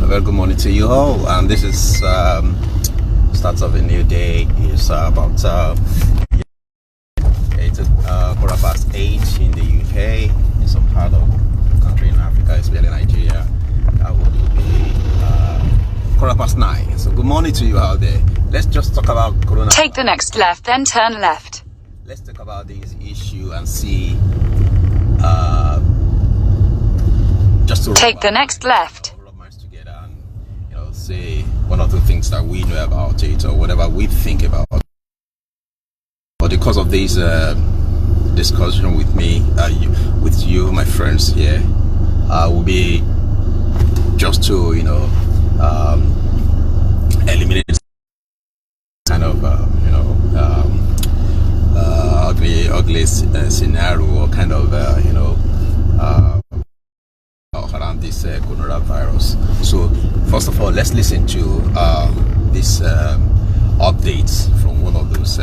A very good morning to you all, and this is starts of a new day. It's about 8:15 in the UK, in some part of the country in Africa, especially Nigeria. That will be 9:15. So good morning to you out there. Let's just talk about Corona. Take the next left, then turn left. Let's talk about this issue and see. Just to take the next left. Together and say one or two things that we know about it or whatever we think about. But because of this discussion with me, with you, my friends here, will be just to eliminate kind of ugly scenario or kind of around this coronavirus. So first of all, let's listen to this updates from one of those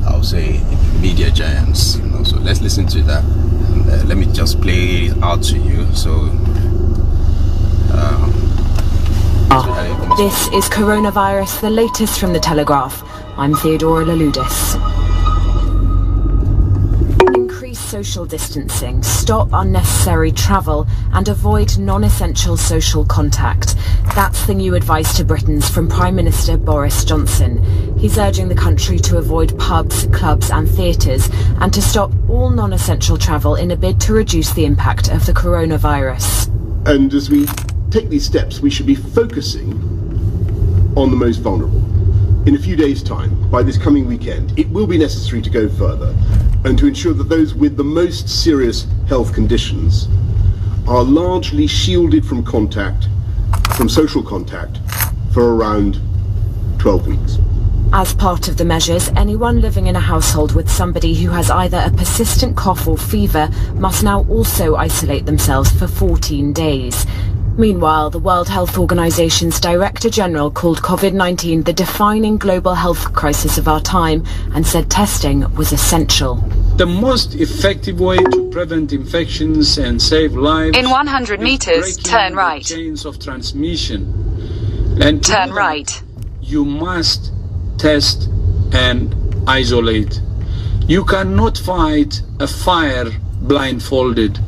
I'll say media giants. So let's listen to that, and let me just play it out to you. So this is coronavirus, the latest from the Telegraph. I'm Theodora Laludis. Social distancing, stop unnecessary travel and avoid non-essential social contact. That's the new advice to Britons from Prime Minister Boris Johnson. He's urging the country to avoid pubs, clubs and theatres and to stop all non-essential travel in a bid to reduce the impact of the coronavirus. And as we take these steps, we should be focusing on the most vulnerable. In a few days' time, by this coming weekend, it will be necessary to go further and to ensure that those with the most serious health conditions are largely shielded from social contact, for around 12 weeks. As part of the measures, anyone living in a household with somebody who has either a persistent cough or fever must now also isolate themselves for 14 days. Meanwhile, the World Health Organization's Director General called COVID-19 the defining global health crisis of our time and said testing was essential. The most effective way to prevent infections and save lives in 100 meters, turn right. Chains of transmission. And turn right. You must test and isolate. You cannot fight a fire blindfolded.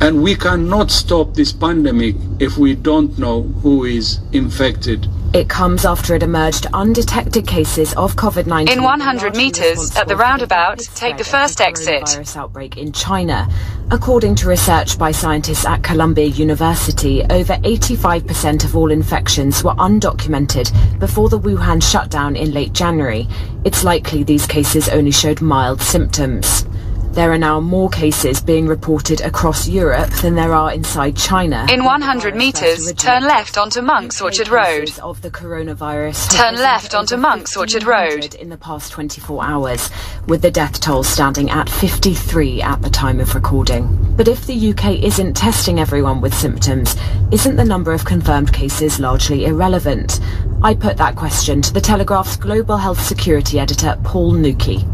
And we cannot stop this pandemic if we don't know who is infected. It comes after it emerged undetected cases of COVID-19 in 100 meters at the roundabout. Take the first exit. Virus outbreak in China. According to research by scientists at Columbia University, over 85% of all infections were undocumented before the Wuhan shutdown in late January. It's likely these cases only showed mild symptoms. There are now more cases being reported across Europe than there are inside China. In 100 meters, turn left onto Monk's Orchard Road. Of the coronavirus turn left onto Monk's Orchard Road. In the past 24 hours, with the death toll standing at 53 at the time of recording. But if the UK isn't testing everyone with symptoms, isn't the number of confirmed cases largely irrelevant? I put that question to the Telegraph's Global Health Security Editor, Paul Nuki.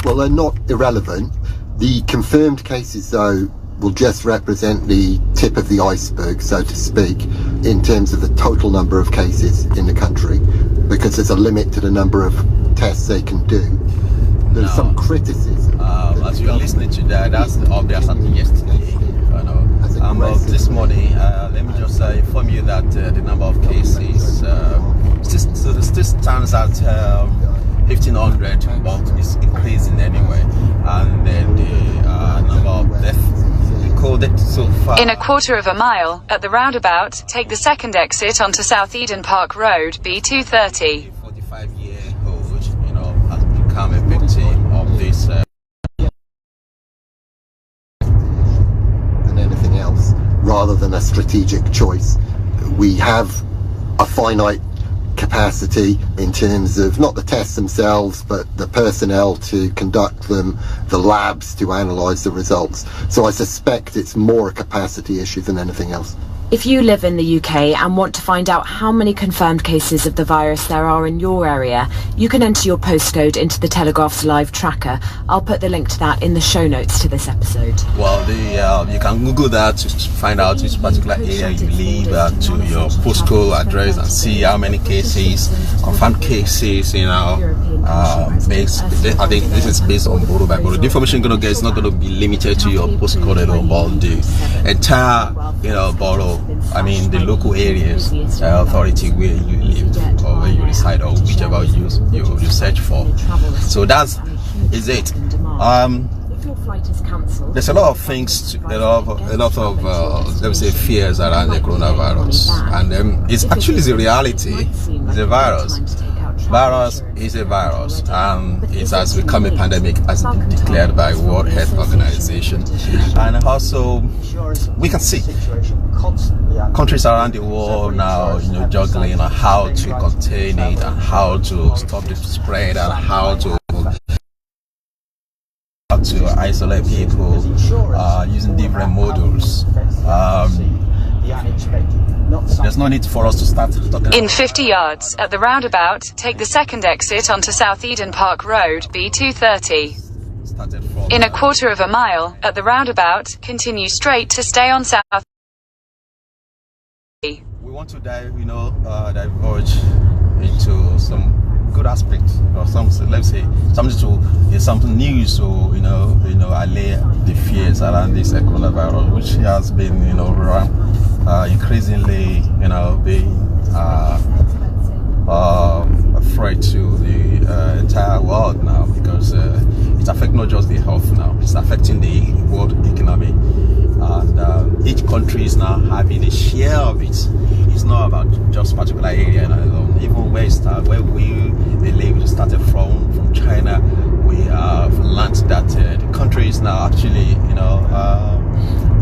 Well, they're not irrelevant. The confirmed cases, though, will just represent the tip of the iceberg, so to speak, in terms of the total number of cases in the country, because there's a limit to the number of tests they can do. There's some criticism. As you're listening to that, that's the update happened yesterday. This morning, let me just inform you that the number of cases still stands at 1,500, but it's increasing anyway. And then the number of deaths recorded so far. In a quarter of a mile, at the roundabout, take the second exit onto South Eden Park Road, B230. 45-year-old, has become a victim of this. Than anything else, rather than a strategic choice. We have a finite capacity in terms of not the tests themselves, but the personnel to conduct them, the labs to analyse the results. So I suspect it's more a capacity issue than anything else. If you live in the UK and want to find out how many confirmed cases of the virus there are in your area, you can enter your postcode into the Telegraph's live tracker. I'll put the link to that in the show notes to this episode. Well, you can Google that to find out which particular area you live, to your postcode address, and see how many cases, confirmed cases, based. I think this is based on borough by borough. The information you're going to get is not going to be limited to your postcode at all, but the entire, borough, the local areas, authority where you live or where you reside or whichever you search for. So that is it. There's a lot of things, a lot of let me say fears around the coronavirus, and it's actually the reality. It's a virus. Virus is a virus, and it has become a pandemic as declared by World Health Organization. And also, we can see countries around the world now, juggling on how to contain it and how to stop the spread and how to isolate people using different models. There's no need for us to start talking. In 50 yards, at the roundabout, take the second exit onto South Eden Park Road, B230. In a quarter of a mile, at the roundabout, continue straight to stay on South. We want to diverge into some good aspects, or something new, so allay the fears around this coronavirus, which has been increasingly being a threat to the entire world now, because it affects not just the health now, it's affecting the world economy, and each country is now having a share of it. It's not about just particular area alone. Even where the label started from China, we have learned that the country is now actually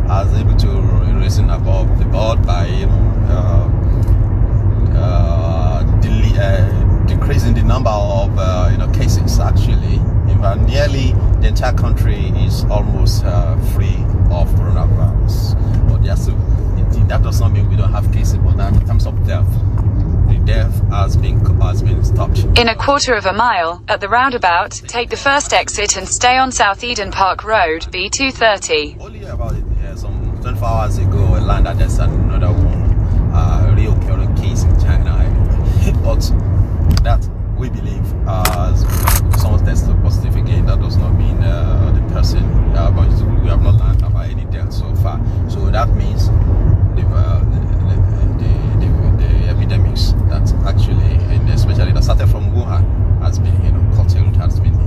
as able to raising above the board by decreasing the number of cases. Actually, nearly the entire country is almost free of coronavirus. But that does not mean we don't have cases. But now, in terms of death, the death has been stopped. In a quarter of a mile, at the roundabout, take the first exit and stay on South Eden Park Road, B230. Only about some 24 hours ago, I learned that there's another one real current case in China. But that we believe someone tested positive again, that does not mean the person, but we have not learned about any death so far. So that means the epidemics that actually, and especially that started from Wuhan, has been curtailed, has been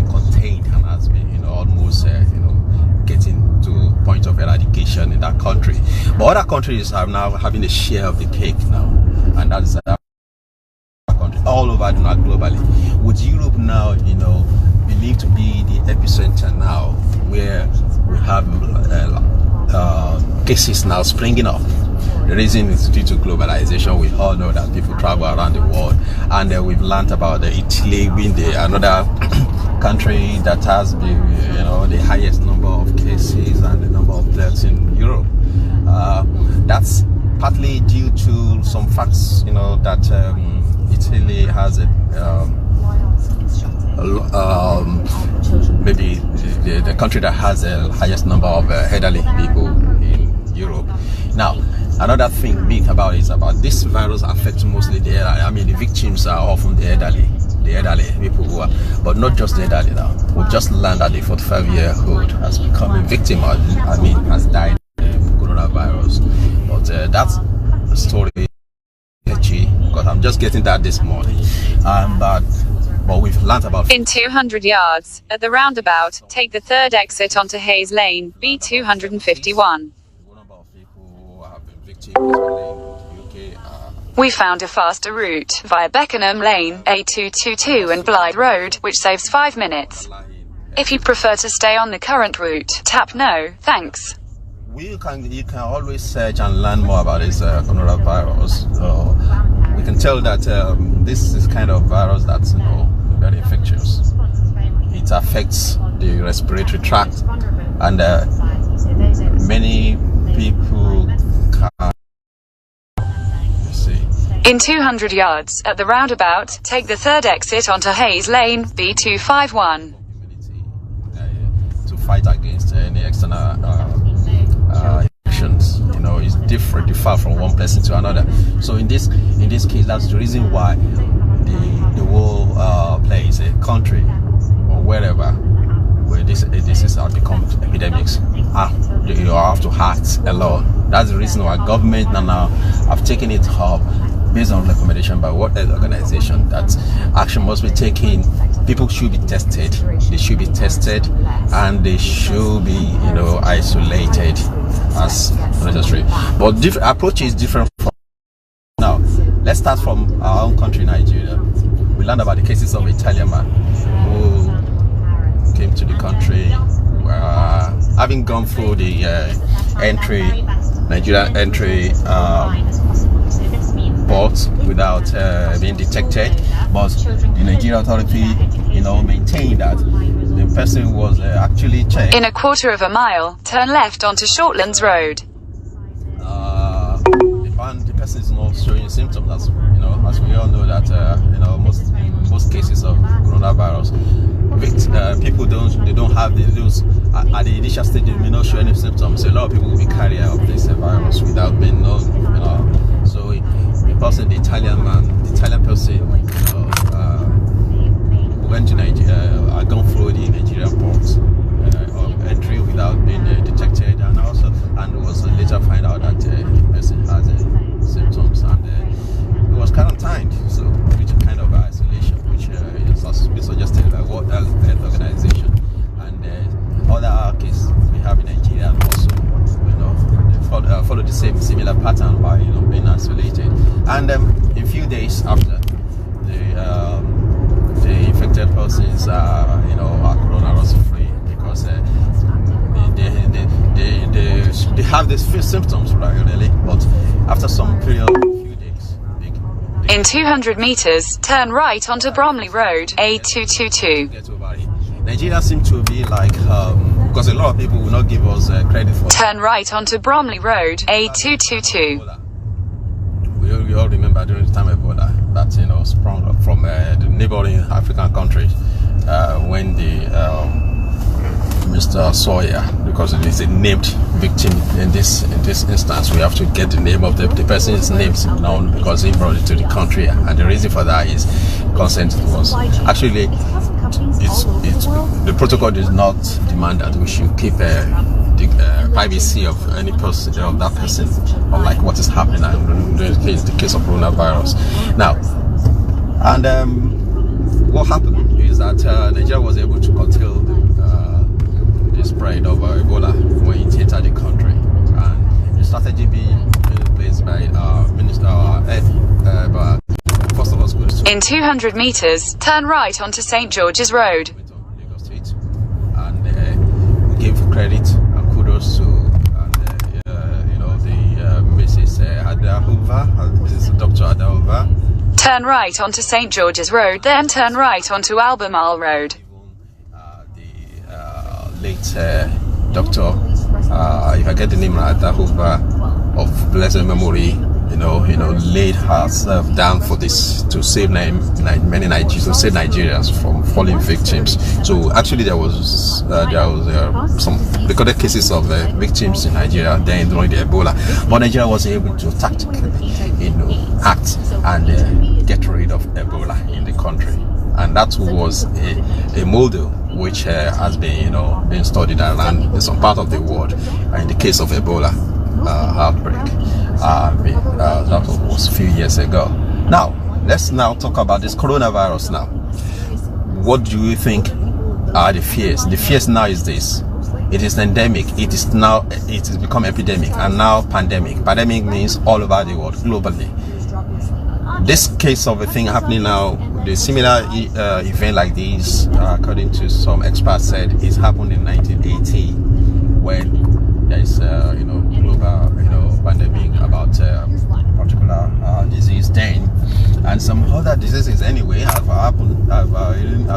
contained, and has been almost getting to point of eradication in that country. But other countries are now having a share of the cake now, and that's all over globally. With Europe now, believed to be the epicenter now, where we have cases now springing up. The reason is due to globalization. We all know that people travel around the world, and we've learned about Italy being another country that has the highest number of cases and the number of deaths in Europe. That's partly due to some facts, that Italy has maybe the country that has the highest number of elderly people in Europe. Now, another thing big about it is about this virus affects mostly the elderly. The victims are often the elderly people who are, but not just the elderly now. We've just learned that the 45-year-old has become a victim, has died of coronavirus. But that's the story. Because I'm just getting that this morning, but we've learned about. In 200 yards, at the roundabout, take the third exit onto Hayes Lane, B251. We found a faster route via Beckenham Lane, A222 and Blythe Road, which saves 5 minutes. If you prefer to stay on the current route, tap no, thanks. You can always search and learn more about this coronavirus. We can tell that this is kind of virus that's very infectious. It affects the respiratory tract, and many people can In 200 yards, at the roundabout, take the third exit onto Hayes Lane, B251. To fight against any external actions, you know, is differ from one person to another. So in this case, that's the reason why the whole place, a country or wherever where this has become epidemics, you have to act alone. That's the reason why government now have taken it up based on recommendation by World Health Organization that action must be taken. People should be tested. They should be tested, and they should be, you know, isolated as necessary. But different approaches different from now. Let's start from our own country, Nigeria. We learned about the cases of an Italian man who came to the country, having gone through the Nigerian entry port without being detected, but the Nigerian authority, you know, maintained that the person was actually checked. In a quarter of a mile, turn left onto Shortlands Road. The person is not showing symptoms, as you know, as we all know that you know, most cases of coronavirus, people don't have those at the initial stage. They may not show any symptoms. A lot of people will be carrier of this virus without being known, you know. So the person, the Italian person, you know, went to Nigeria, gone through the Nigerian port of entry without being detected, and was later find out that the person has symptoms, and it was quarantined, so which is kind of isolation, which is suggested by World Health Organization, and other cases we have in Nigeria also, you know, they follow the similar pattern by, you know, being isolated, and a few days after the infected persons you know, are coronavirus free, because they have these few symptoms regularly, but after some period, a few days. In 200 meters, turn right onto Bromley Road, A222. Nigeria seems to be like, because a lot of people will not give us credit for. Turn right onto Bromley Road, A222. We all remember during the time of Ebola that, you know, sprung up from the neighboring African countries when the Mr. Sawyer, because it is a named victim in this instance, we have to get the name of the person's names known, because he brought it to the country, and the reason for that is consent was actually the protocol does not demand that we should keep the privacy of any person, of that person, or like what is happening in the case of coronavirus now. And what happened is that Nigeria was able to curtail the spread of Ebola when it entered the country, and the strategy being placed by Minister first of all, in 200 meters, turn right onto St. George's Road. And we give credit and kudos to you know, the Mrs. Adahova, Dr. Adahova. Turn right onto St. George's Road, then turn right onto Albemarle Road. Late doctor, if I get the name right, Adahova of blessed memory, you know, laid herself down for this to save many Nigerians, to save Nigerians from falling victims. So actually, there was some recorded cases of victims in Nigeria then during the Ebola, but Nigeria was able to tactically, you know, act and get rid of Ebola in the country, and that was a model which has been, you know, been studied around in some part of the world. In the case of Ebola outbreak, that was a few years ago. Now, let's now talk about this coronavirus now. What do you think are the fears? The fears now is this: it is endemic, it has become epidemic, and now pandemic. Pandemic means all over the world, globally. This case of a thing happening now, the similar event like this, according to some experts, said it happened in 1980 when there is you know, global, you know, pandemic about particular disease then, and some other diseases anyway have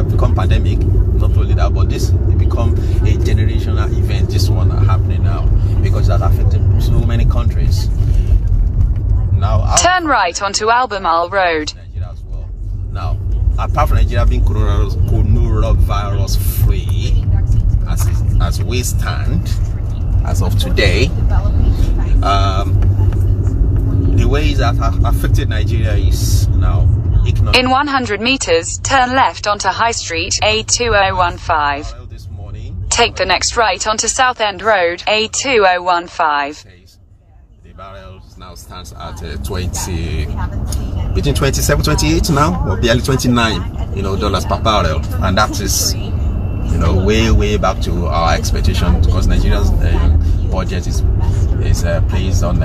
become pandemic. Not only that, but this become a generational event. This one happening now because that affected so many countries. Now, turn right onto Albemarle Road. Nigeria as well. Now, apart from Nigeria being coronavirus free, as we stand, as of today, the ways that have affected Nigeria is now economic. In 100 meters, turn left onto High Street, A2015. Take the next right onto South End Road, A2015. The barrel now stands at between 27, 28 now, or barely 29, dollars per barrel, and that is, way back to our expectation, because Nigeria's budget is placed on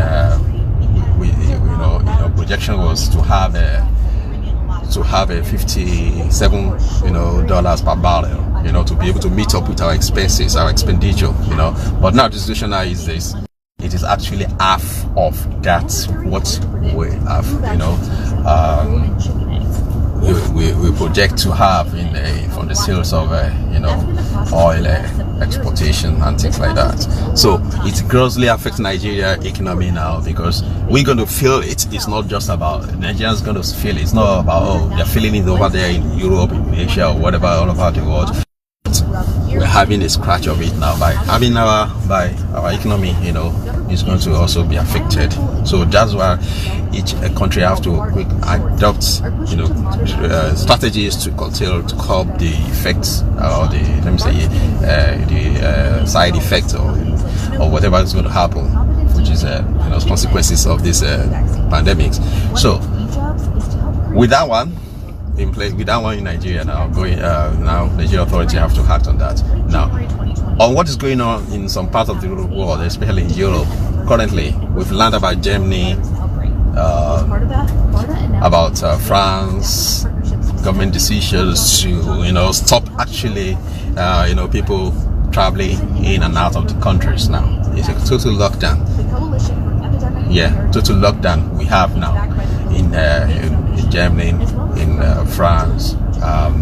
projection was to have a 57 dollars per barrel, to be able to meet up with our expenses, our expenditure, but now the situation now is this: it is actually half of that what we have, we project to have from the sales of oil exportation and things like that. So it grossly affects Nigeria economy now, because we're going to feel it. It's not just about Nigerians going to feel it. It's not about they're feeling it over there in Europe, in Asia, or whatever, all over the world. We're having a scratch of it now by having our economy, is going to also be affected. So that's why each country have to adopt, strategies to curb the effects, or the side effects, or whatever is going to happen, which is consequences of this pandemic. So with that one in place, with that one in Nigeria now now Nigerian authority have to act on that. Now, on what is going on in some parts of the world, especially in Europe currently, we've learned about Germany, about France, government decisions to stop actually people traveling in and out of the countries. Now it's a total lockdown. Total lockdown we have now in Germany, in France.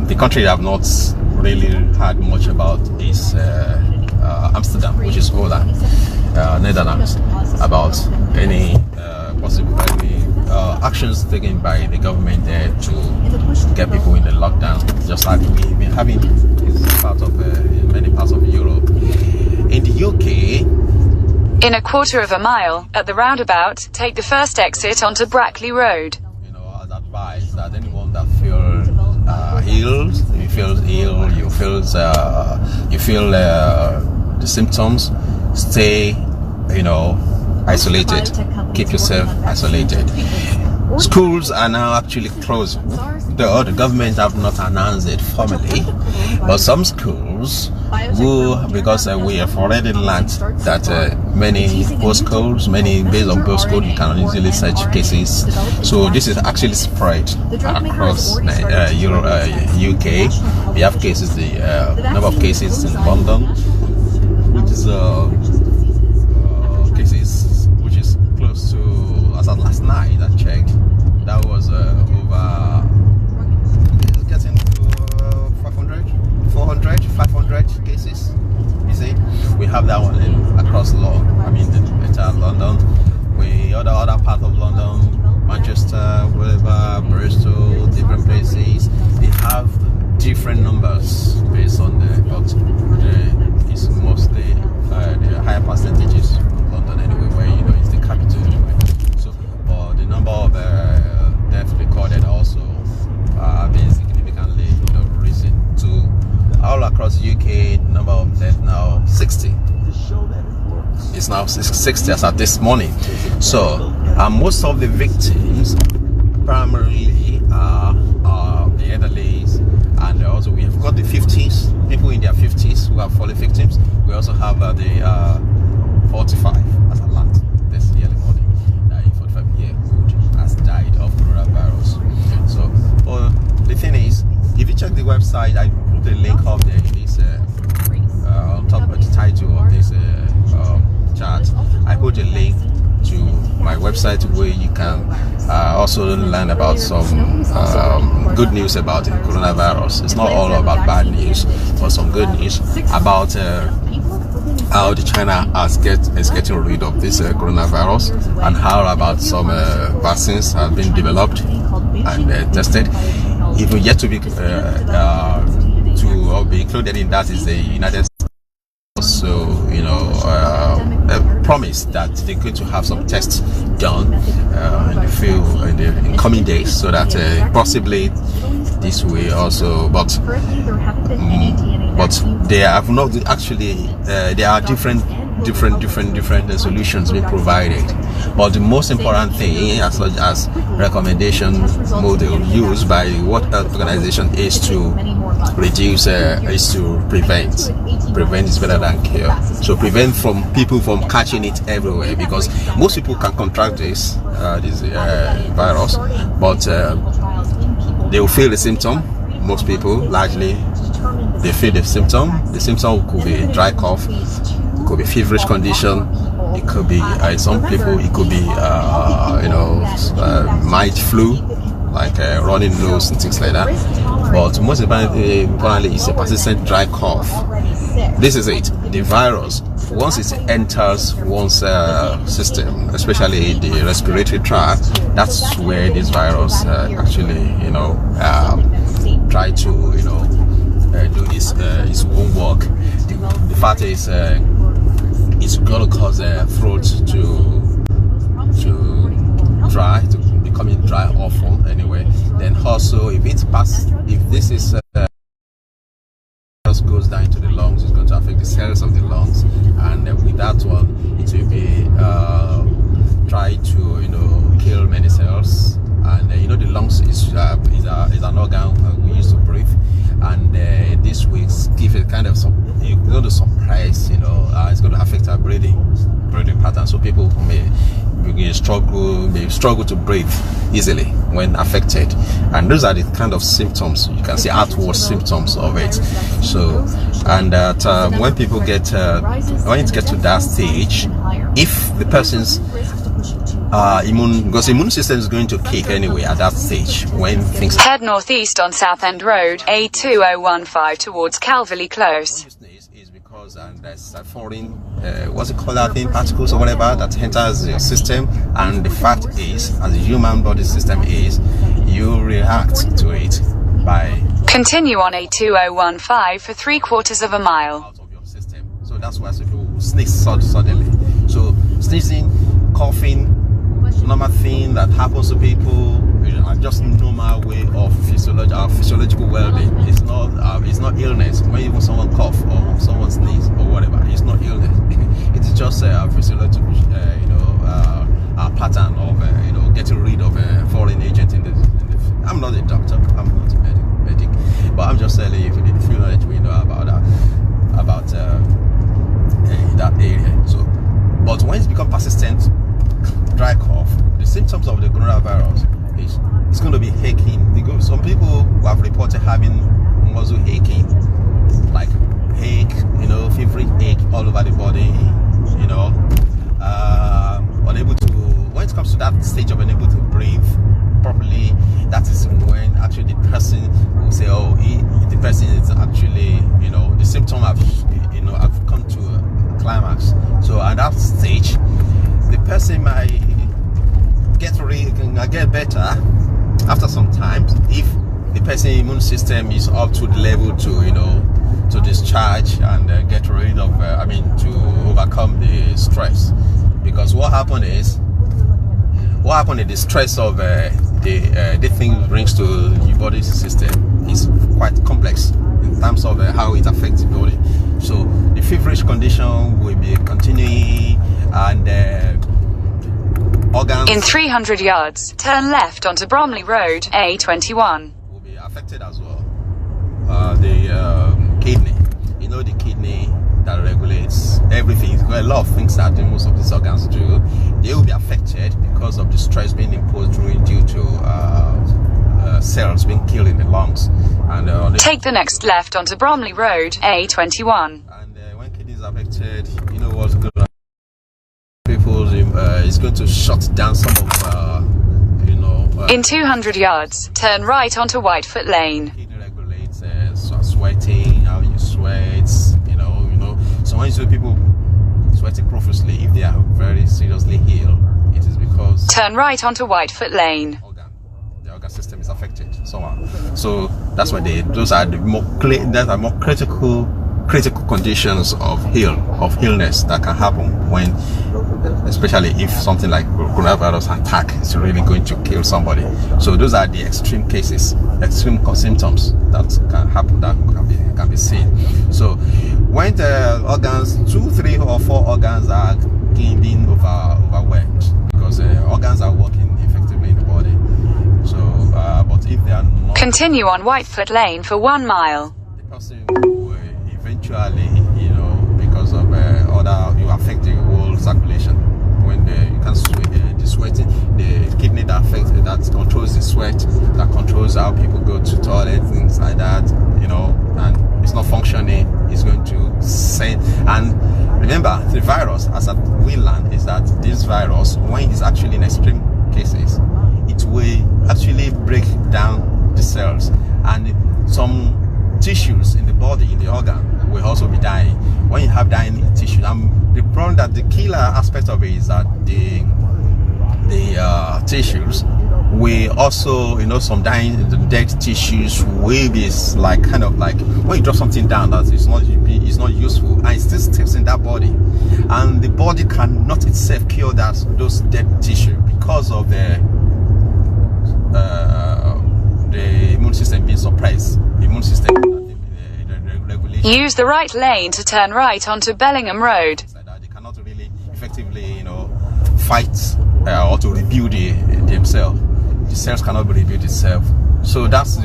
The country have not really had much about is Amsterdam, which is Holland, Netherlands, about any possible actions taken by the government there to get people in the lockdown, just like we've been having in many parts of Europe. In the UK, in a quarter of a mile, at the roundabout, take the first exit onto Brackley Road. I'd advise that anyone that feels ill, you feel the symptoms, stay, isolated. Keep yourself isolated. Schools are now actually closed. The government have not announced it formally, but some schools will, because we have already learned that many postcodes, based on postcode, you can easily search cases. So this is actually spread across UK. We have cases, the number of cases in London, which is cases which is close to, as of last night I checked, that was over getting to 500 cases. You see, we have that one across the entire London. Other part of London, Manchester, wherever, Bristol, different places, they have different numbers based on but it's mostly the higher percentages of London anyway, where it's the capital anyway. So, but the number of deaths recorded also been significantly risen to all across the UK. The number of deaths now 60. It's now 60 as at this morning. So most of the victims primarily are the elderly, and also we have got the 50s, people in their 50s who have fallen victims. We also have the 45 as a lot this yearly morning. 45-year-old has died of coronavirus. So the thing is, if you check the website, I put a link up there. It's on top of the title of this chat. I put a link to my website where you can also learn about some good news about the coronavirus. It's not all about bad news, but some good news about how the China is getting rid of this coronavirus, and how about some vaccines have been developed and tested. Even yet to be included in that is the United States. So, you know, promise that they're going to have some tests done in the coming days, so that possibly this way also, but they have not actually. There are different solutions being provided, but the most important thing, as such as recommendation model used by the World Health Organization, is to reduce, is to prevent. Prevent is better than cure. So prevent from people from catching it everywhere, because most people can contract this virus, but they will feel the symptom. Most people, largely, they feel the symptom. The symptom could be dry cough, it could be feverish condition, it could be some people, it could be mild flu, like running nose and things like that. But most importantly, it's a persistent dry cough. This is it. The virus, once it enters one's system, especially the respiratory tract, that's where this virus actually, try to, do its own work. The fact is, it's gonna cause throat to dry, to becoming dry often anyway. Then also, if this goes down into the lungs, it's going to affect the cells of the lungs, and with that one, it will be try to kill many cells. And the lungs is an organ we use to breathe, and this will give it kind of it's going to suppress, it's going to affect our breathing pattern. So people may struggle to breathe easily when affected, and those are the kind of symptoms you can see, outward symptoms of it. So, and that when people get when it gets to that stage, if the person's immune system is going to kick anyway at that stage when things. Head northeast on Southend Road, A2015 towards Calverley Close. And there's foreign what's it called, that thing, particles or whatever that enters your system, and the fact is, as the human body system is, you react to it by continue on A2015 for 3/4 of a mile out of your system. So that's why people sneeze suddenly. So sneezing, coughing, normal thing that happens to people, just normal way of physiological well-being. It's not illness. When even someone cough or someone sneeze or whatever, it's not illness. It's just a physiological, a pattern of getting rid of a foreign agent in the. I'm not a doctor. I'm not a medic, but I'm just telling you the few knowledge we know about that area. So, but when it's become persistent dry cough, the symptoms of the coronavirus is it's going to be aching. Some people who have reported having muscle aching, like ache, feverish ache all over the body, unable to. When it comes to that stage of unable to breathe properly, that is when actually the person will say, oh, the person is actually, the symptom have come to a climax. So at that stage, the person might get better after some time if the person's immune system is up to the level to to discharge and get rid of to overcome the stress. Because what happened is the stress of the thing brings to your body's system is quite complex in terms of how it affects the body. So the feverish condition will be continuing, and organs in 300 yards, turn left onto Bromley Road, A21. Will be affected as well. The kidney, the kidney that regulates everything. A lot of things that most of these organs do, they will be affected because of the stress being imposed due to cells being killed in the lungs. And take the next left onto Bromley Road, A21. And when kidneys are affected, what's going on? People is going to shut down some of in 200 yards, turn right onto Whitefoot Lane. Kidney regulates sweating, how you sweat, some when you see people sweating profusely, if they are very seriously ill, it is because turn right onto Whitefoot Lane. The organ system is affected somehow. So that's why those are the more critical conditions of illness that can happen when, especially if something like coronavirus attack is really going to kill somebody. So those are the extreme cases, extreme symptoms that can happen, that can be seen. So when the organs, 2, 3 or 4 organs are being overwhelmed, because organs are working effectively in the body. So but if they are not, continue on Whitefoot Lane for 1 mile. the person will eventually, because of you affect the whole circulation. When you can the sweating, the kidney that controls the sweat, that controls how people go to toilet, things like that, and it's not functioning, it's going to send. And remember, the virus, as we learned, is that this virus, when it's actually in extreme cases, it will actually break down the cells, and some tissues in the body, in the organ, will also be dying. When you have dying tissue, the problem, that the killer aspect of it is that the tissues will also, some dying, the dead tissues will be kind of like when you drop something down that is not useful, and it still stays in that body, and the body cannot itself kill those dead tissue because of the immune system being suppressed. The immune system regulation. Use the right lane to turn right onto Bellingham Road. They cannot really effectively, fight or to rebuild themselves. The cells cannot rebuild itself. So that's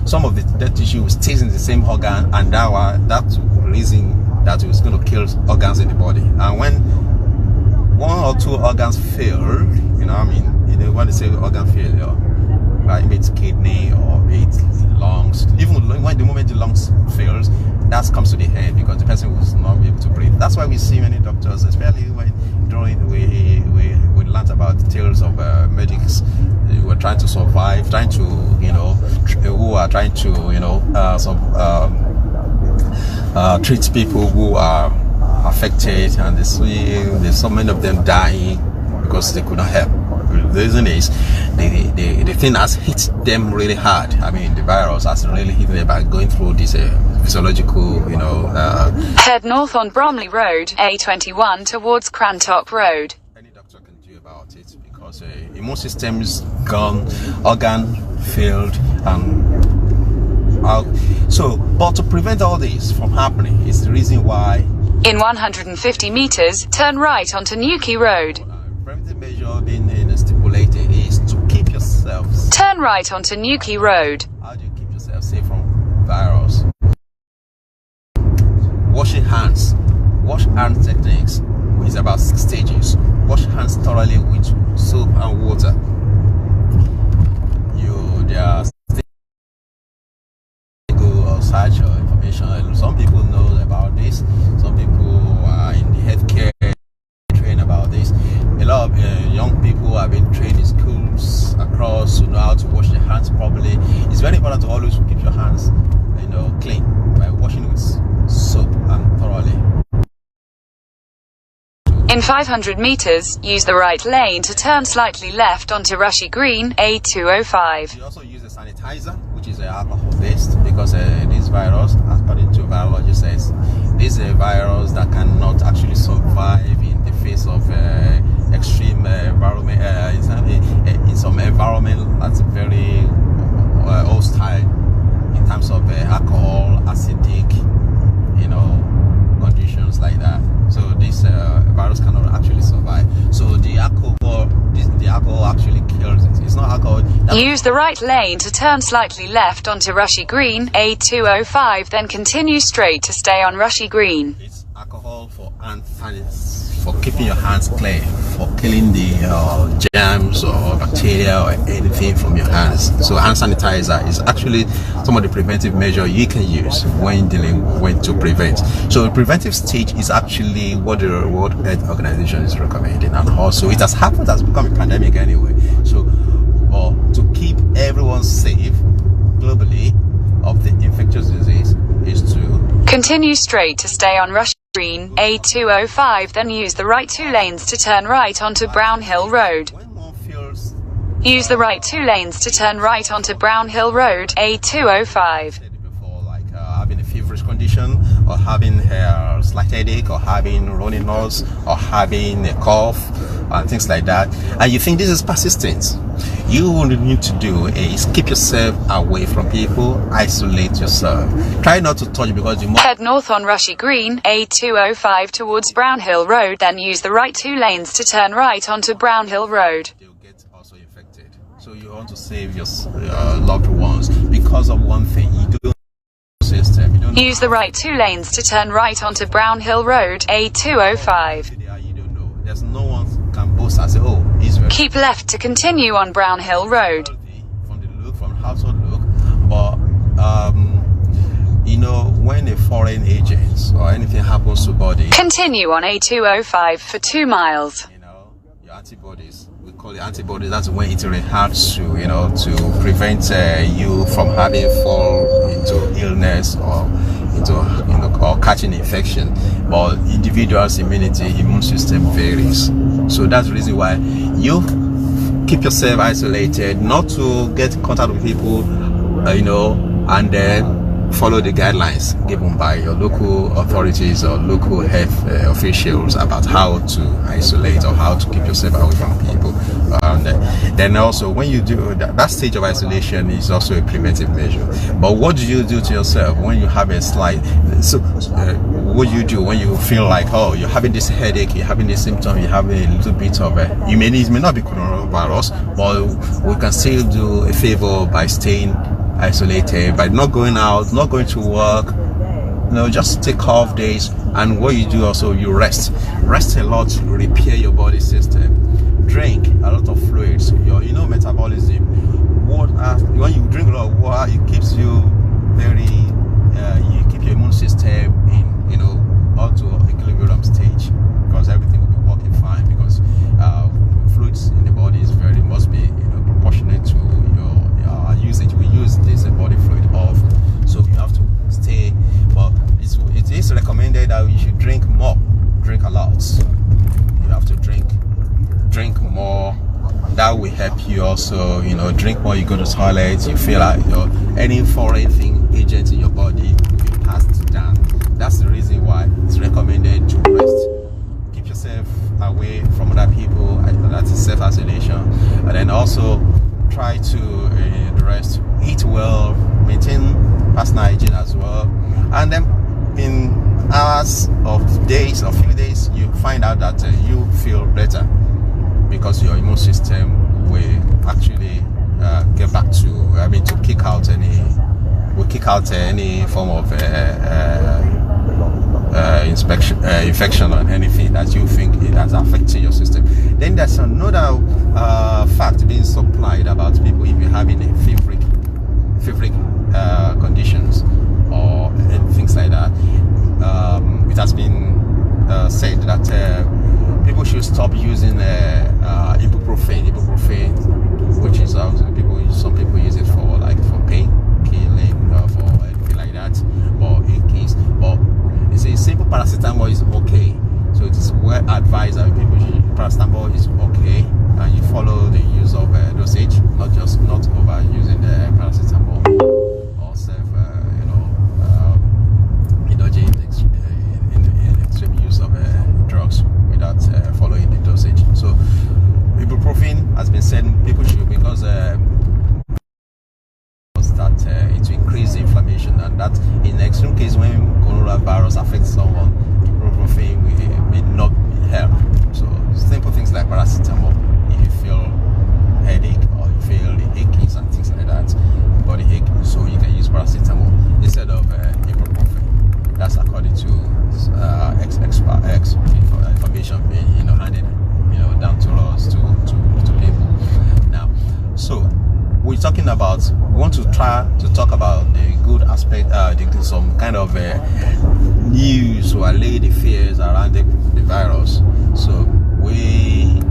some of the dead tissue stays in the same organ, and that's the reason that it's going to kill organs in the body. And when 1 or 2 organs fail, when they say organ failure, right, it's kidney or it's lungs, even when the moment the lungs fails, that comes to the head, because the person will not be able to breathe. That's why we see many doctors, especially when we learned about the tales of medics who are trying to survive, who are trying to treat people who are affected, and there's so many of them dying because they could not help. The reason is the thing has hit them really hard. The virus has really hit them by going through this physiological, Head north on Bromley Road, A21 towards Crantock Road. Any doctor can do about it, because immune system is gone, organ failed, but to prevent all this from happening is the reason why. In 150 meters, turn right onto Newquay Road. Preventive measure being stipulated is to keep yourself safe. Turn right onto Newquay Road. How do you keep yourself safe from virus? Washing hands. Wash hand techniques is about 6 stages. Wash hands thoroughly with soap and water. There are search or information. Some people know about this. Some people are in the healthcare trained about this. A lot of young people have been trained in schools across to know how to wash their hands properly. It's very important to always keep your hands, clean by washing with soap and thoroughly. In 500 meters, use the right lane to turn slightly left onto Rushy Green, A205. You also use a sanitizer, which is alcohol-based, because this virus, according to virology, says this is a virus that cannot actually survive in the face of extreme environment. In some environment that's very hostile in terms of alcohol, acidic, conditions like that. So this virus cannot actually survive. So the alcohol actually kills it. It's not alcohol. Use the right lane to turn slightly left onto Rushy Green, A205, then continue straight to stay on Rushy Green. It's alcohol for for keeping your hands clean, for killing the germs or bacteria or anything from your hands. So hand sanitizer is actually some of the preventive measure you can use when to prevent. So the preventive stage is actually what the World Health Organization is recommending, and also it has become a pandemic anyway. So to keep everyone safe globally of the infectious disease is to continue straight to stay on Rushy Green, A205, then use the right 2 lanes to turn right onto Brown Hill Road. Use the right 2 lanes to turn right onto Brown Hill Road, A205. Having a feverish condition, or having a slight headache, or having runny nose, or having a cough, and things like that, and you think this is persistent, you what you need to do is keep yourself away from people, isolate yourself, try not to touch, because you head north on Rushy Green, A205 towards Brown Hill Road, then use the right 2 lanes to turn right onto Brown Hill Road. They'll get also infected, so you want to save your loved ones because of one thing. Use the right 2 lanes to turn right onto Brown Hill Road, A205. You don't know. There's no one can boast and say, oh, he's very keep left to continue on Brown Hill Road. From the look, from household look, but you know, when a foreign agent or anything happens to body, continue on A205 for 2 miles. You know, your antibodies, we call it antibodies, that's when it reacts to, you know, to prevent you from having fall into illness or into, you know, or catching infection. But individuals' immune system varies, so that's the reason why you keep yourself isolated, not to get in contact with people, you know, and then follow the guidelines given by your local authorities or local health officials about how to isolate or how to keep yourself away from people. And then also, when you do that stage of isolation is also a preventive measure. But what do you do to yourself when you have a slight, what do you do when you feel like, oh, you're having this headache, you're having this symptom, you're having a little bit of it may not be coronavirus, but we can still do a favor by staying isolated, by not going out, not going to work, you know, just take off days. And what you do also, you rest a lot to repair your body system, drink a lot of fluids, your metabolism. When you drink a lot of water, it keeps you very you keep your immune system in, you know, up to equilibrium stage, because everything will be working fine, because fluids in the body must be, you know, proportionate to your usage. We use this body fluid off, so you have to stay, but it is recommended that you should drink more, drink a lot. You have to drink more. That will help you also, you know, drink more, you go to the toilet, you feel like, you know, any foreign agent in your body will be passed down. That's the reason why it's recommended to rest. Keep yourself away from other people, that's self-isolation. And then also try to rest, eat well, maintain personal hygiene as well. And then in hours of days or few days, you find out that you feel better, because your immune system will actually get back to, to kick out any form of infection or anything that you think is affecting your system. Then there's another fact being supplied about people if you're having a feveric conditions or things like that. It has been said that people should stop using ibuprofen, which is some people use it for pain killing for anything like that, or in case. But it's a simple paracetamol is okay, so it is well advised that paracetamol is okay, and you follow the use of dosage, not over using the paracetamol or indulging in extreme use of drugs without following the dosage. So ibuprofen has been said people should, because that it will increase the inflammation, and that in the extreme case when coronavirus affects someone, ibuprofen may not help. So simple things like paracetamol, if you feel headache or you feel the aches and things like that, body ache, so you can use paracetamol instead of ibuprofen. That's according to information being handed down to us to people. Now, so we want to try to talk about the good aspect, some kind of news or allay the fears around the virus. So we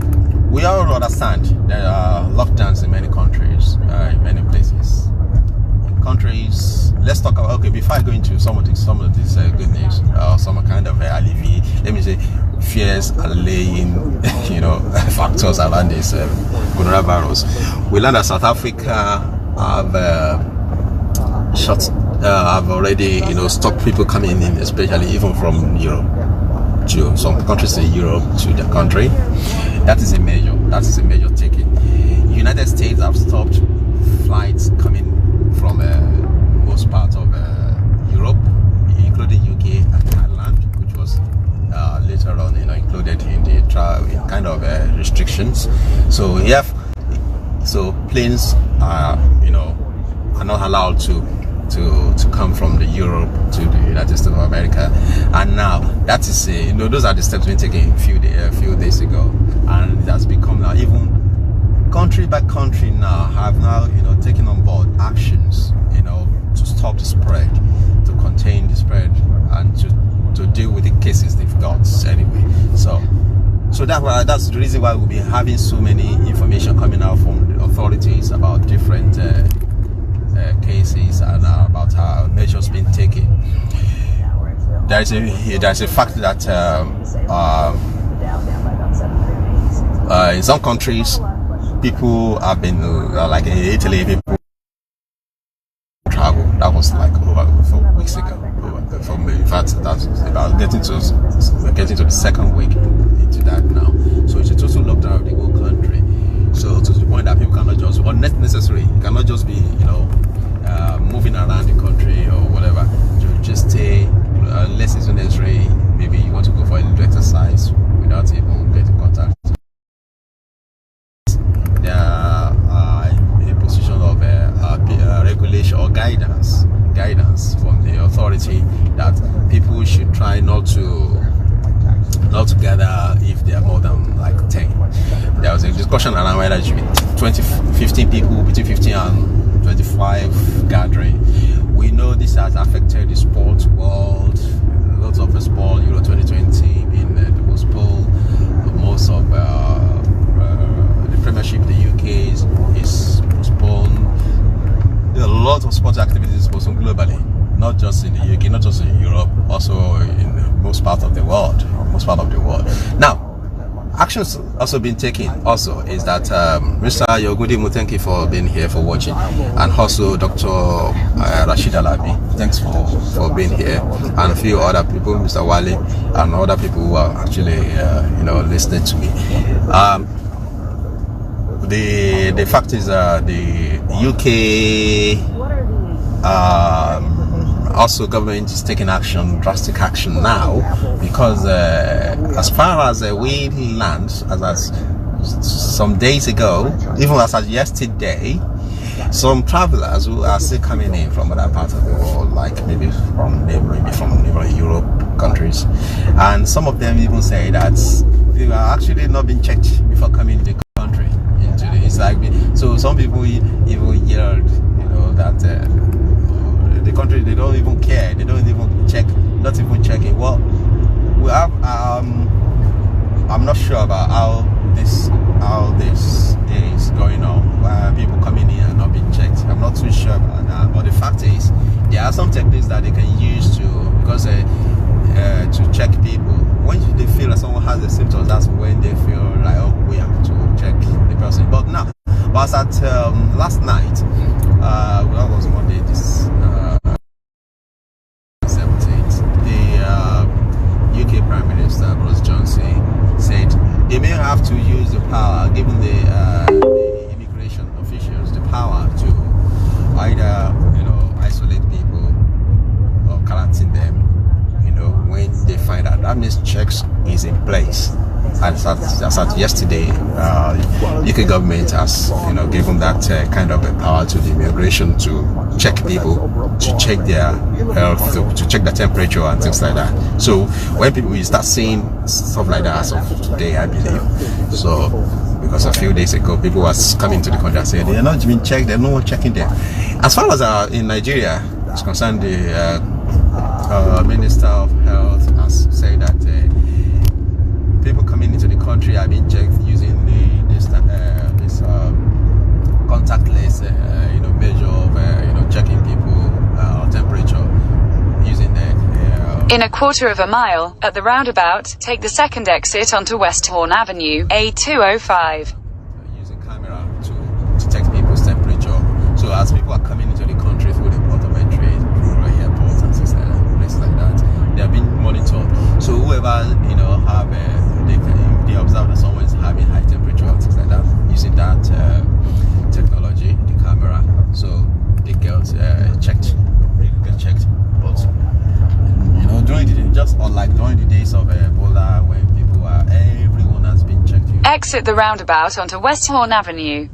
all understand there are lockdowns in many countries, in many places. In countries countries, let's talk about, okay, before I go into some of these good news, some kind of alleviate, let me say, fears allaying, factors around this coronavirus. We learned that South Africa have already, stopped people coming in, especially even from Europe, to some countries in Europe to the country. That is a major taking. United States have stopped flights coming from most parts of Europe, including UK and Ireland, which was later on, included in the kind of restrictions. So planes are not allowed to come from the Europe to the United States of America, and now that is those are the steps being taken a few days ago, and it has become now, even country by country now have taken on board actions to stop the spread, to contain the spread, and to deal with the cases they've got anyway. So that's the reason why we'll be having so many information coming out from the authorities about different cases and about how measures being taken. There's a fact that in some countries people have been like in Italy, people travel. That was like over 4 weeks ago. In fact, that's about getting to the second week into that now. So it's a total lockdown of the whole country. So to the point that people cannot just, or not necessary, cannot just be moving around the country or whatever. To just stay unless it's necessary. Maybe you want to go for a little exercise without even getting contact. There are a position of regulation or guidance from the authority that people should try not to gather if they are more than like 10. There was a discussion around whether it should be 15 people, between 15 and 25 gathering. We know this has affected the sports world. Lots of the sport, Euro 2020 being postponed. Most of the Premiership in the UK is postponed. There are a lot of sports activities postponed globally, not just in the UK, not just in Europe, also in most part of the world. Now, actions also been taken. Also, is that Mr. Yogudi, thank you for being here, for watching, and also Dr. Rashid Alabi, thanks for being here, and a few other people, Mr. Wale, and other people who are actually listening to me. The fact is the UK also government is taking drastic action now, because as far as we learned as some days ago, even as yesterday, some travelers who are still coming in from other parts of the world, like maybe from neighboring Europe countries, and some of them even say that they are actually not being checked before coming to the country. It's like, so some people even yelled, that the country, they don't even care, they don't even check, not even checking. Well, we have I'm not sure about how this is going on, where people coming in and not being checked. I'm not too sure about that, but the fact is there are some techniques that they can use to check people. When they feel like someone has the symptoms, that's when they feel like, oh, we have to check the person. But now, as at last night, that was Monday, this 17th, the UK Prime Minister Boris Johnson said they may have to use the power, given the immigration officials, the power to either isolate people or quarantine them. When they find out, that means checks is in place. And as at yesterday, UK government has given that kind of a power to the immigration to check people, to check their health, to check their temperature and things like that. So when people start seeing stuff like that as of today, I believe. So because a few days ago people was coming to the country and saying they are not being checked, there's no one checking them. As far as in Nigeria is concerned, the Minister of Health has said that people coming into the country are being checked using this contactless measure of checking people In a quarter of a mile, at the roundabout, take the second exit onto West Horn Avenue, A205. Using camera to detect people's temperature. So as people are coming into the country through the port of entry, through airports and places like that, they are being monitored. So whoever have they observe that someone is having high temperature and things like that, using that technology, the camera, so they get checked. But just unlike during the days of Ebola, when everyone has been checked. Exit the roundabout onto West Horn Avenue.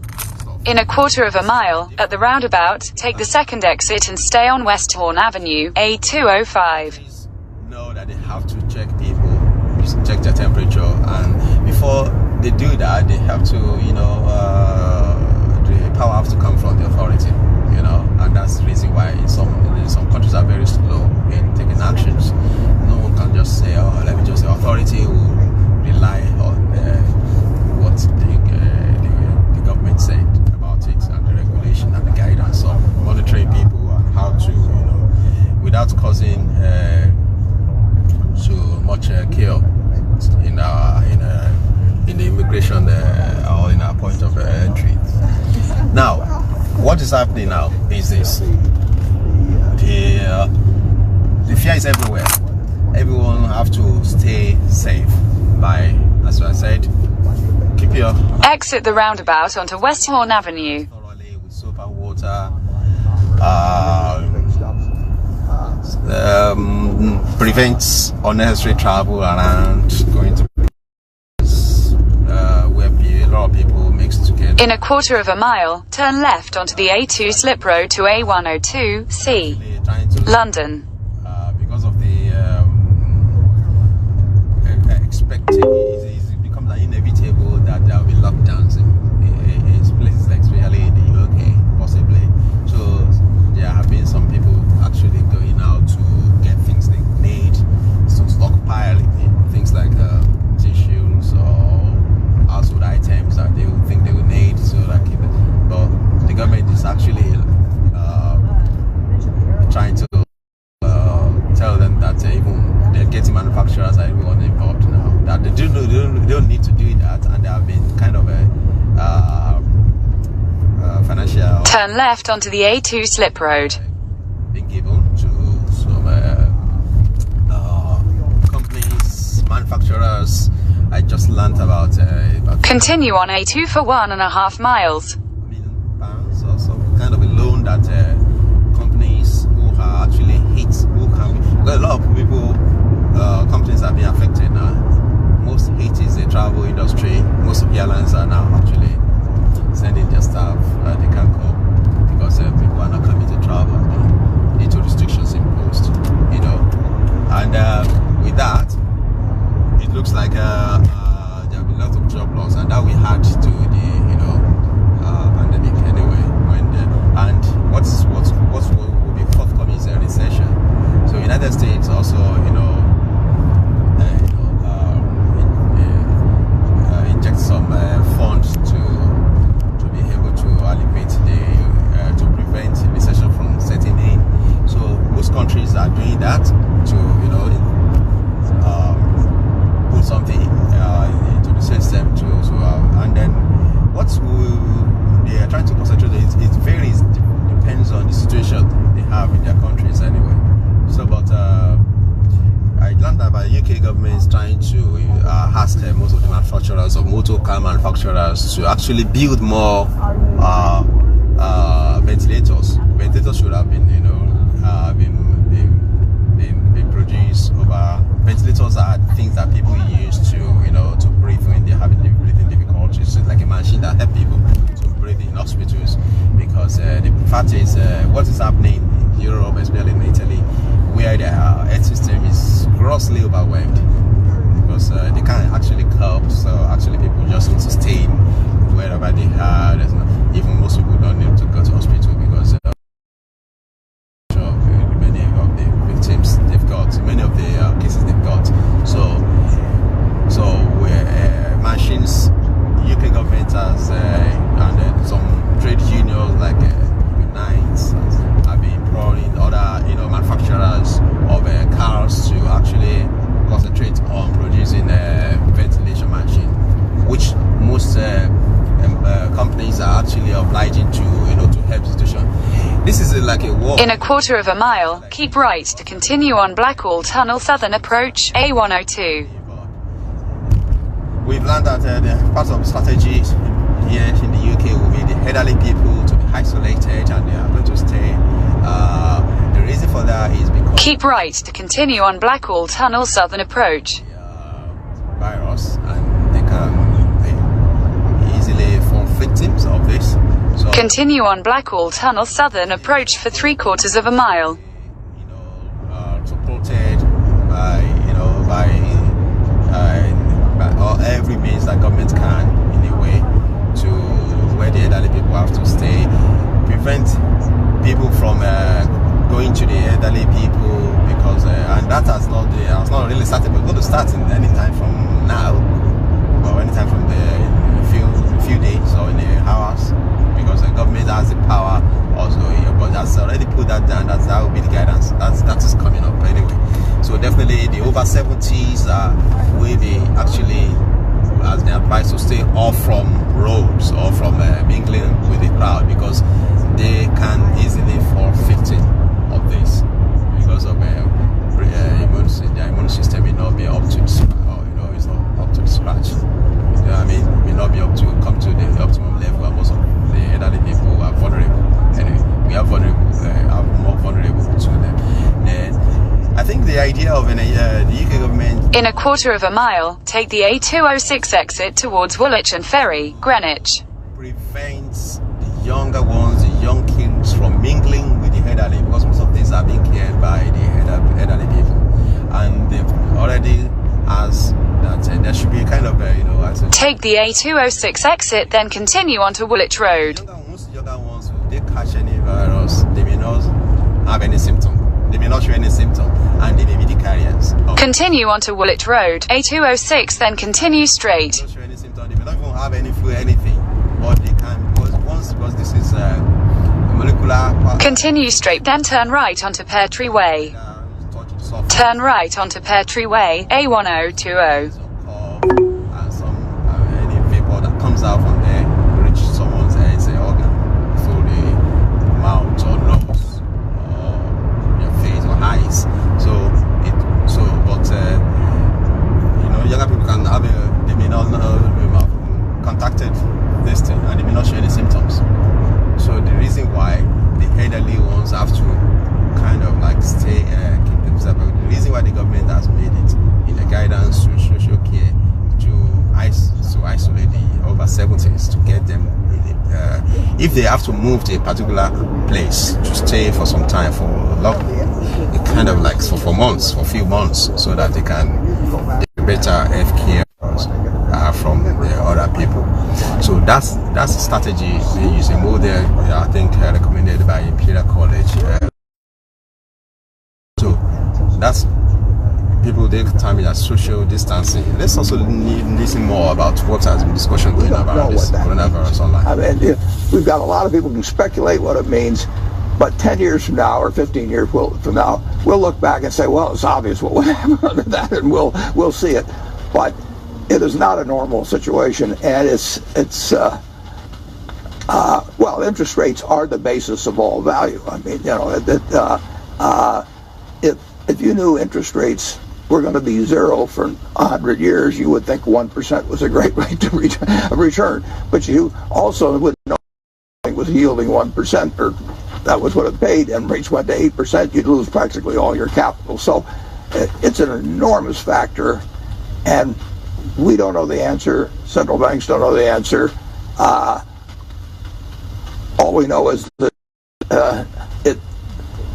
In a quarter of a mile, at the roundabout, take the second exit and stay on West Horn Avenue, A205. Please know that they have to check people, check their temperature, and before they do that, they have to, the power has to come from the authority, and that's the reason why some countries are very slow in taking actions. No one can just say, let me just say, authority will rely on what the government said about it, and the regulation and the guidance of monitoring people and how to, without causing too much chaos in the immigration or in our point of entry. Now, what is happening now is this: the fear is everywhere. Everyone have to stay safe by, as I said, keep your exit the roundabout onto West Horn Avenue. Thoroughly with soap and water. Prevents unnecessary travel around going to where a lot of people mix together. In a quarter of a mile, turn left onto the A2 slip road to A102C, London. Because of the expecting, it becomes inevitable that there will be lockdowns in places like, especially in the UK, possibly. So there have been some people actually going out to get things they need, so stockpile things like tissues or household items that they would think they would need, so that keep it. But the government is actually trying to tell them that even they're getting manufacturers and everyone involved now, that they don't need to do that, and there have been kind of a financial turn left onto the A2 slip road being given to some companies, manufacturers. I just learned about continue on A2 for 1.5 miles. £1 or some kind of a loan that companies who are actually hit, who can be, because a lot of people, companies are being affected now. Most hit is the travel industry. Most of the airlines are now actually sending their staff, they can't go because people are not coming to travel due to restrictions imposed, and with that, it looks like there will be lots of job loss, and that we had to the pandemic anyway. And what will be forthcoming is a recession. So United States also inject some funds to be able to alleviate to prevent recession from setting in. So most countries are doing that to put something into the system to and then what they are trying to concentrate is it varies, depends on the situation they have in their countries anyway. So but I learned that the UK government is trying to ask most of the manufacturers of motor car manufacturers to actually build more ventilators. Ventilators should have been been produced over. Ventilators are things that people use to breathe when they're having breathing difficulties. It's like a machine that helps people to breathe in hospitals, because the fact is what is happening in Europe, especially in Italy, where their health system is grossly overwhelmed because they can't actually cope. So actually people just need to stay wherever they are. Even most people don't need to go to hospital because many of the victims they've got, many of the cases they've got. So machines, UK government has and some trade unions like Unite have been employing other manufacturers of cars to hygiene to help the situation. This is like a war. In a quarter of a mile, keep right to continue on Blackwall Tunnel Southern Approach, A102. We've learned that part of the strategy here in the UK will be the elderly people to be isolated, and they are going to stay. The reason for that is because keep right to continue on Blackwall Tunnel Southern Approach. Virus, and they can easily fall victims of this. So continue on Blackwall Tunnel Southern Approach for 3/4 of a mile. Supported by every means that government can, in a way, to where the elderly people have to stay, prevent people from going to the elderly people, because and that has not really started. We're going to start in any time from now, or any time from the few days or in the hours, because the government has the power also here, but that's already put that down. That will be the guidance. That is coming up anyway. So definitely the over 70s will be actually, as they advise, to stay off from roads or from mingling with the crowd, because they can easily fall victim of this because of their immune system may not be up to it's not up to the scratch. I mean, may not be up to come to the optimum level, and most of the elderly people are vulnerable. Anyway, we are more vulnerable to them. I think the idea of the UK government... In a quarter of a mile, take the A206 exit towards Woolwich and Ferry, Greenwich. ...prevents the younger ones, the young kids, from mingling with the elderly, because most of these are being cared by the elderly people. And they've already asked that there should be a kind of, take the A206 exit, then continue onto Woolwich Road. Most younger ones, if they catch any virus, they may not have any symptom. They may not show any symptom, and they may be the carriers. Continue onto Woolwich Road, A206, then continue straight. They may not show any symptom. They may not even have any flu, anything, but they can, because this is molecular. Continue straight, then turn right onto Pear Tree Way. Turn right onto Pear Tree Way, A1020. And any vapor that comes out from there reach someone's head, say organ, through the mouth or nose or your face or eyes. Younger people can have they may not have contacted this thing, and they may not show any symptoms. So the reason why the elderly ones have to kind of like stay, keep themselves. The reason why the government has made it in the guidance to social care to isolate the over 70s, to get them if they have to move to a particular place to stay for some time, for kind of like for months, for a few months, so that they can get better health care from the other people. So that's the strategy they use. A model I think recommended by Imperial College. So that's people they term it as social distancing. Let's also listen more about what has been discussion going about this coronavirus online. I mean, we've got a lot of people who can speculate what it means, but 10 years from now or 15 years from now, we'll look back and say, well, it's obvious what would happen under that, and we'll see it. But it is not a normal situation, and well, interest rates are the basis of all value. I mean, if you knew interest rates were going to be zero for 100 years, you would think 1% was a great rate of return. But you also would know it was yielding 1%, or that was what it paid, and rates went to 8%, you'd lose practically all your capital. So it's an enormous factor, and we don't know the answer. Central banks don't know the answer. All we know is that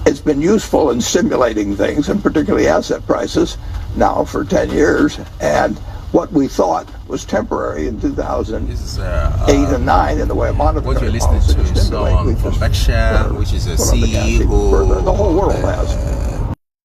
it's been useful in simulating things, and particularly asset prices, now for 10 years. And what we thought was temporary in 2008 and 9 in the way of monetary policy. What you're listening to is someone from Berkshire, which is a CEO. The whole world has.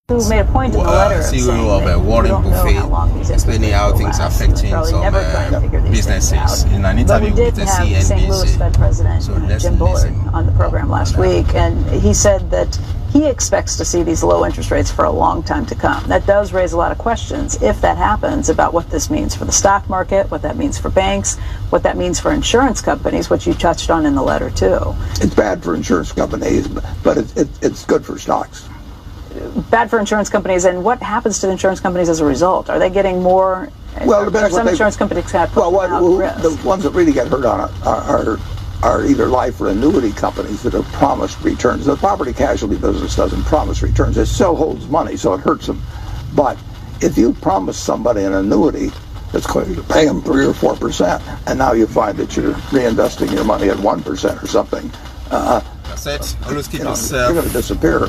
Who made a point in the letter CEO of Warren Buffett, explaining how things are affecting some businesses in an interview with the CNBC. St. Louis Fed President Jim Bullard on the program last week, and he said that he expects to see these low interest rates for a long time to come. That does raise a lot of questions, if that happens, about what this means for the stock market, what that means for banks, what that means for insurance companies, which you touched on in the letter too. It's bad for insurance companies, but it's good for stocks. Bad for insurance companies, and what happens to the insurance companies as a result? Are they getting more? Well, it depends. Some insurance companies kind of put out risk. The ones that really get hurt on it are either life or annuity companies that have promised returns. The property casualty business doesn't promise returns. It still holds money, so it hurts them. But if you promise somebody an annuity that's going to pay them 3 or 4%, and now you find that you're reinvesting your money at 1% or something, that's it. Always keep yourself. You're going to disappear.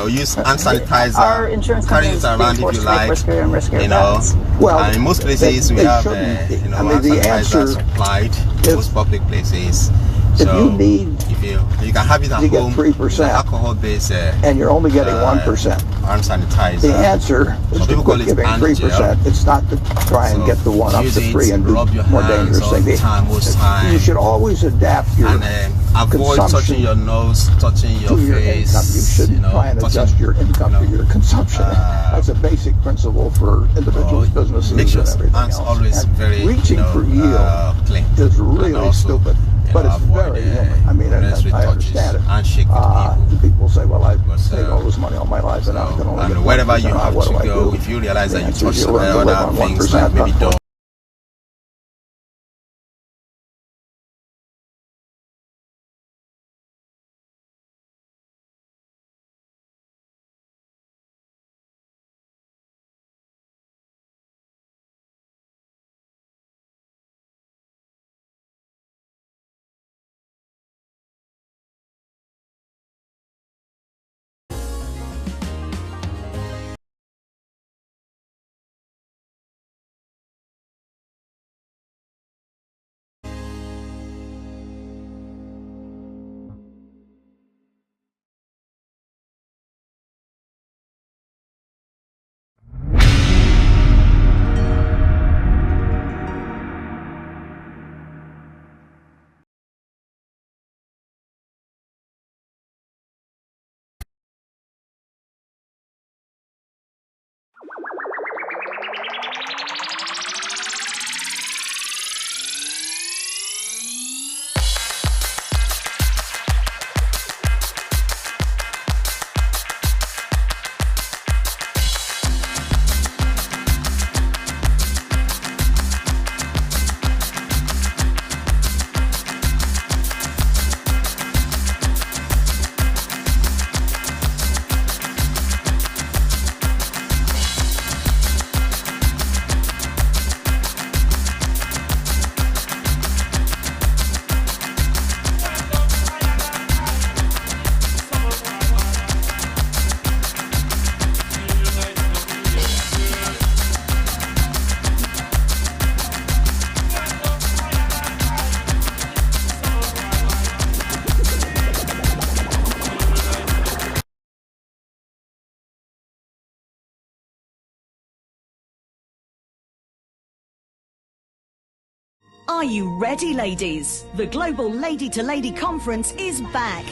Use hand sanitizer. Our insurance carry it around if you like. Riskier and riskier Well, and in most places we have hand sanitizer supplied. Most public places. If you need, you can have it at you home. get 3%, alcohol-based, and you're only getting 1%. Hand sanitizer. The answer is to quit giving 3%. It's not to try and get the one up to 3 and do more dangerous things. You should always adapt your avoid touching your nose, touching your face. Income. You shouldn't try and adjust your income to your consumption. That's a basic principle for individuals, businesses, and everything else. Always very, reaching for yield clean. is really stupid. But it's very human. I mean, I understand it. People say, well, I've saved all this money all my life, and I can only get 1%. Wherever you have to go, if you realize that you touch some other things, like maybe don't. Are you ready, ladies? The Global Lady to Lady Conference is back.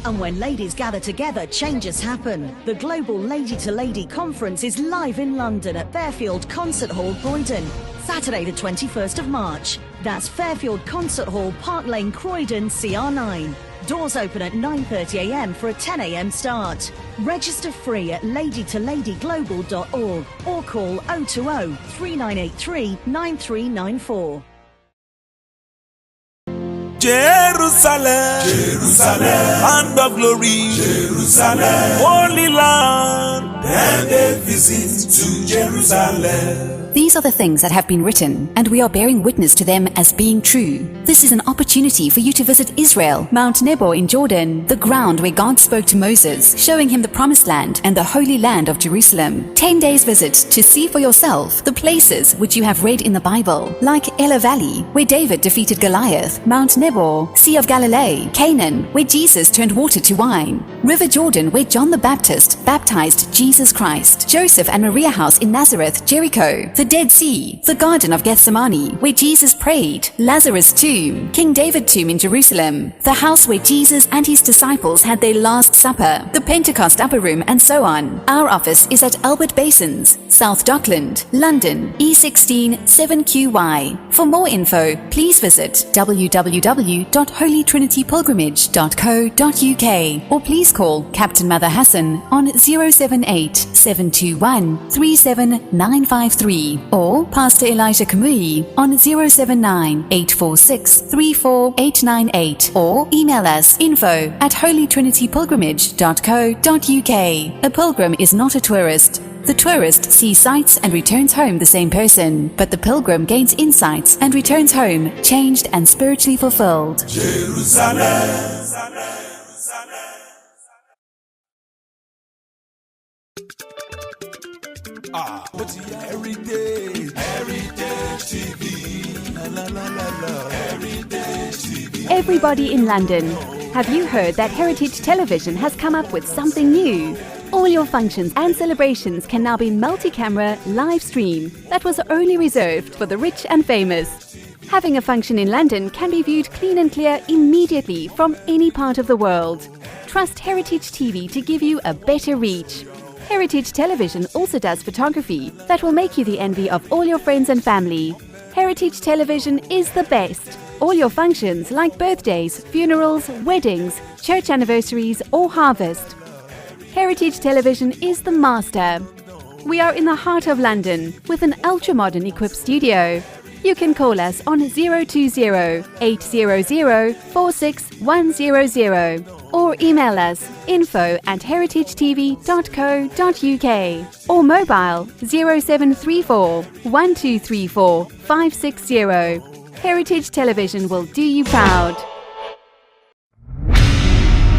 And when ladies gather together, changes happen. The Global Lady to Lady Conference is live in London at Fairfield Concert Hall, Croydon, Saturday the 21st of March. That's Fairfield Concert Hall, Park Lane, Croydon, CR9. Doors open at 9:30 a.m. for a 10 a.m. start. Register free at ladytoladyglobal.org or call 020 3983 9394. Jerusalem, Jerusalem, land of glory, Jerusalem, holy land, and they visit to Jerusalem. These are the things that have been written, and we are bearing witness to them as being true. This is an opportunity for you to visit Israel, Mount Nebo in Jordan, the ground where God spoke to Moses, showing him the promised land and the holy land of Jerusalem. 10 days visit to see for yourself the places which you have read in the Bible, like Elah Valley, where David defeated Goliath, Mount Nebo, Sea of Galilee, Canaan, where Jesus turned water to wine, River Jordan, where John the Baptist baptized Jesus Christ, Joseph and Maria House in Nazareth, Jericho, the the Dead Sea, the Garden of Gethsemane, where Jesus prayed, Lazarus' tomb, King David tomb in Jerusalem, the house where Jesus and his disciples had their Last Supper, the Pentecost Upper Room, and so on. Our office is at Albert Basins, South Dockland, London, E16 7QY. For more info, please visit www.holytrinitypilgrimage.co.uk or please call Captain Mother Hassan on 078 721 37953 or Pastor Elijah Kamui on 079 846 34898 or email us info@holytrinitypilgrimage.co.uk. A pilgrim is not a tourist. The tourist sees sights and returns home the same person, but the pilgrim gains insights and returns home changed and spiritually fulfilled. Jerusalem. Heritage TV. Heritage TV. Everybody in London, have you heard that Heritage Television has come up with something new? All your functions and celebrations can now be multi-camera live stream that was only reserved for the rich and famous. Having a function in London can be viewed clean and clear immediately from any part of the world. Trust Heritage TV to give you a better reach. Heritage Television also does photography that will make you the envy of all your friends and family. Heritage Television is the best. All your functions like birthdays, funerals, weddings, church anniversaries or harvest. Heritage Television is the master. We are in the heart of London with an ultra-modern equipped studio. You can call us on 020-800-46100 or email us info@heritagetv.co.uk or mobile 0734 1234 560. Heritage Television will do you proud.